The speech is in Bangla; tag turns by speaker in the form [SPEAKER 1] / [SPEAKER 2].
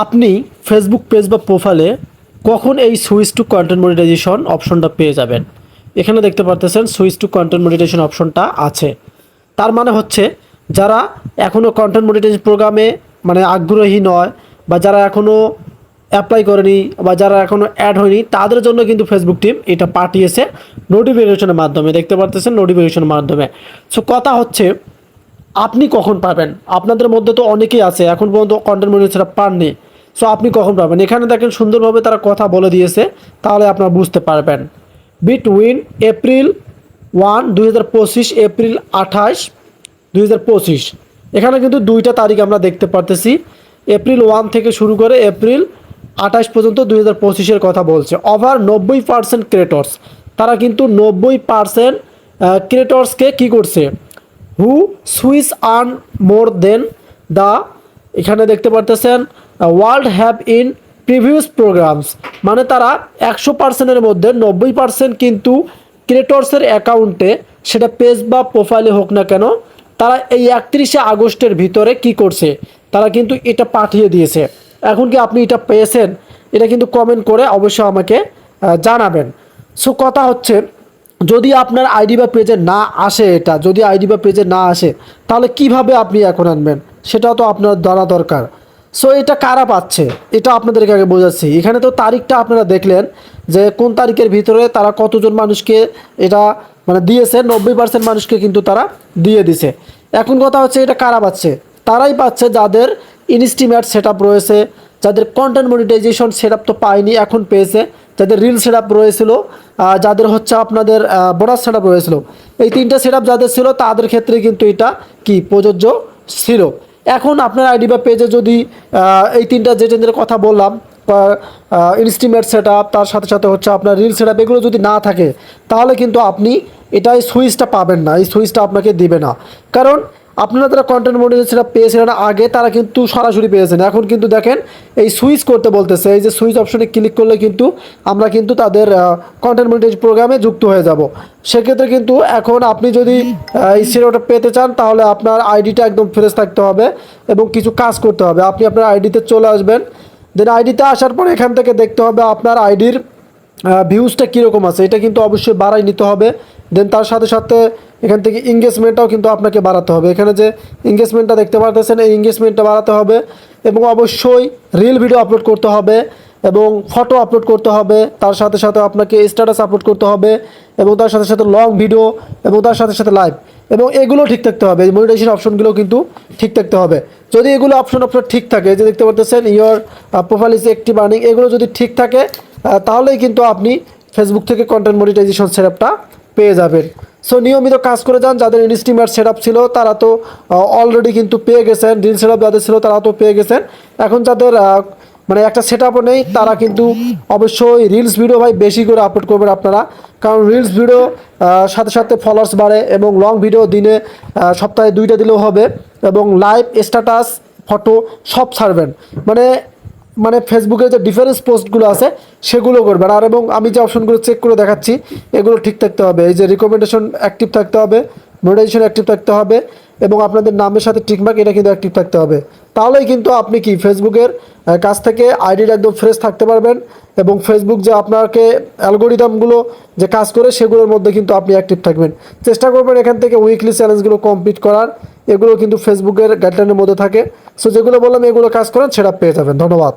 [SPEAKER 1] আপনি ফেসবুক পেজ বা প্রোফাইলে কখন এই সুইচ টু কন্টেন্ট মনিটাইজেশন অপশনটা পেয়ে যাবেন। এখানে দেখতে পারতেছেন সুইচ টু কন্টেন্ট মনিটাইজেশন অপশনটা আছে। তার মানে হচ্ছে যারা এখনও কন্টেন্ট মনিটাইজেশন প্রোগ্রামে আগ্রহী নয়, বা যারা এখনও অ্যাপ্লাই করেনি, বা যারা এখনও অ্যাড হয়নি, তাদের জন্য কিন্তু ফেসবুক টিম এটা পাঠিয়েছে নোটিফিকেশনের মাধ্যমে। দেখতে পারতেছেন নোটিফিকেশনের মাধ্যমে। সো কথা হচ্ছে আপনি কখন পাবেন? আপনাদের মধ্যে তো অনেকেই আছে এখন পর্যন্ত কন্টেন্ট মনিটাইজেশন পাননি। সো আপনি কখন পাবেন? এখানে দেখেন সুন্দরভাবে তারা কথা বলে দিয়েছে, তাহলে আপনারা বুঝতে পারবেন। Between April 1, 2025, April 28, 2025। এখানে কিন্তু দুইটা তারিখ আমরা দেখতে পারতেছি। এপ্রিল 1 থেকে শুরু করে এপ্রিল 28 পর্যন্ত 2025-এর কথা বলছে। ওভার 90% ক্রিয়েটর্স, তারা কিন্তু 90% ক্রিয়েটর্সকে কী করছে, who switch earn more than the, এখানে দেখতে পারতেছেন would have in previous programs, মানে তারা 100%-এর মধ্যে 90% কিন্তু ক্রিয়েটর্সের অ্যাকাউন্টে, সেটা পেজ বা প্রোফাইলে হোক না কেন, তারা এই 31শে আগস্টের ভিতরে কি করছে, তারা কিন্তু এটা পাঠিয়ে দিয়েছে। এখন কি আপনি এটা পেয়েছেন? এটা কিন্তু কমেন্ট করে অবশ্যই আমাকে জানাবেন। সো কথা হচ্ছে যদি আপনার আইডি বা পেজে না আসে, এটা যদি আইডি বা পেজে না আসে, তাহলে কিভাবে আপনি এখন আনবেন সেটাও তো আপনার জানা দরকার। সো এটা কারা পাচ্ছে এটা আপনাদেরকে আগে বোঝাচ্ছি। এখানে তো তারিখটা আপনারা দেখলেন যে কোন তারিখের ভিতরে তারা কতজন মানুষকে এটা দিয়েছে। 90% মানুষকে কিন্তু তারা দিয়ে দিছে। এখন কথা হচ্ছে এটা কারা পাচ্ছে? তারাই পাচ্ছে যাদের ইনস্টিমেট সেট আপ রয়েছে, যাদের কন্টেন্ট মনিটাইজেশন সেট আপ তো পায়নি, এখন পেয়েছে, যাদের রিল সেট আপ রয়েছিল, যাদের হচ্ছে আপনাদের বোনাস সেট আপ রয়েছিল, এই তিনটা সেট আপ যাদের ছিল তাদের ক্ষেত্রে কিন্তু এটা কি প্রযোজ্য ছিল। এখন আপনার আইডি বা পেজে যদি এই তিনটা যেটাদের কথা বললাম, ইনস্টিমেট সেট আপ, তার সাথে সাথে হচ্ছে আপনার রিল সেট আপ, এগুলো যদি না থাকে, তাহলে কিন্তু আপনি এটাই সুইচটা পাবেন না, এই সুইচটা আপনাকে দিবে না। কারণ আপনারা যারা কন্টেন্ট মনিটাইজেশন পেয়েছিলেন আগে, তারা কিন্তু সরাসরি পেয়েছেন। এখন কিন্তু দেখেন এই সুইচ করতে বলতেছে, এই যে সুইচ অপশনে ক্লিক করলে কিন্তু আমরা কিন্তু তাদের কন্টেন্ট মনিটাইজেশন প্রোগ্রামে যুক্ত হয়ে যাব। সেক্ষেত্রে কিন্তু এখন আপনি যদি এই সেটআপটা পেতে চান, তাহলে আপনার আইডিটা একদম ফ্রেশ থাকতে হবে এবং কিছু কাজ করতে হবে। আপনি আপনার আইডিতে চলে আসবেন, দেন আইডিতে আসার পর এখান থেকে দেখতে হবে আপনার আইডির ভিউজটা কীরকম আছে, এটা কিন্তু অবশ্যই বাড়াই নিতে হবে। দেন তার সাথে সাথে এখান থেকে এঙ্গেজমেন্টটাও কিন্তু আপনাকে বাড়াতে হবে। এখানে যে এঙ্গেজমেন্টটা দেখতে পারতেছেন, এই এঙ্গেজমেন্টটা বাড়াতে হবে এবং অবশ্যই রিল ভিডিও আপলোড করতে হবে এবং ফটো আপলোড করতে হবে। তার সাথে সাথে আপনাকে স্ট্যাটাস আপলোড করতে হবে এবং তার সাথে সাথে লং ভিডিও এবং তার সাথে সাথে লাইভ, এবং এগুলো ঠিক থাকতে হবে। এই মনিটাইজেশন অপশনগুলো কিন্তু ঠিক থাকতে হবে। যদি এগুলো অপশন আপনার ঠিক থাকে, যে দেখতে পারতেছেন your profile is active earning, এগুলো যদি ঠিক থাকে, তাহলেই কিন্তু আপনি ফেসবুক থেকে কন্টেন্ট মনিটাইজেশন সেটআপটা পেয়ে যাবেন। সো নিয়মিত কাজ করে যান। যাদের ইনস্টিমেট সেটআপ ছিল তারা তো অলরেডি কিন্তু পেয়ে গেছেন, রিল সেটআপ যাদের ছিল তারা তো পেয়ে গেছেন। এখন যাদের একটা সেটআপও নেই, তারা কিন্তু অবশ্যই রিলস ভিডিও ভাই বেশি করে আপলোড করবেন আপনারা। কারণ রিলস ভিডিও সাথে সাথে ফলোয়ার্স বাড়ে, এবং লং ভিডিও দিনে সপ্তাহে 2টা দিলেও হবে, এবং লাইভ স্ট্যাটাস ফটো সব ছাড়বেন। ফেসবুকের যে ডিফারেন্স পোস্টগুলো আছে সেগুলো করবেন। আর এবং আমি যে অপশনগুলো চেক করে দেখাচ্ছি, এগুলো ঠিক থাকতে হবে। এই যে রিকমেন্ডেশন অ্যাক্টিভ থাকতে হবে, মনিটাইজেশন অ্যাক্টিভ থাকতে হবে, এবং আপনাদের নামের সাথে টিকমার্ক এটা কিন্তু অ্যাক্টিভ থাকতে হবে। তাহলেই কিন্তু আপনি কি ফেসবুকের কাছ থেকে আইডিটা একদম ফ্রেশ থাকতে পারবেন, এবং ফেসবুক যে আপনাকে অ্যালগোরিদমগুলো যে কাজ করে সেগুলোর মধ্যে কিন্তু আপনি অ্যাক্টিভ থাকবেন। চেষ্টা করবেন এখান থেকে উইকলি চ্যালেঞ্জগুলো কমপ্লিট করার। এগুলো কিন্তু ফেসবুকের গাইডলাইনের মধ্যে থাকে। সো যেগুলো বললাম এগুলো কাজ করেন, সেটা পেয়ে যাবেন। ধন্যবাদ।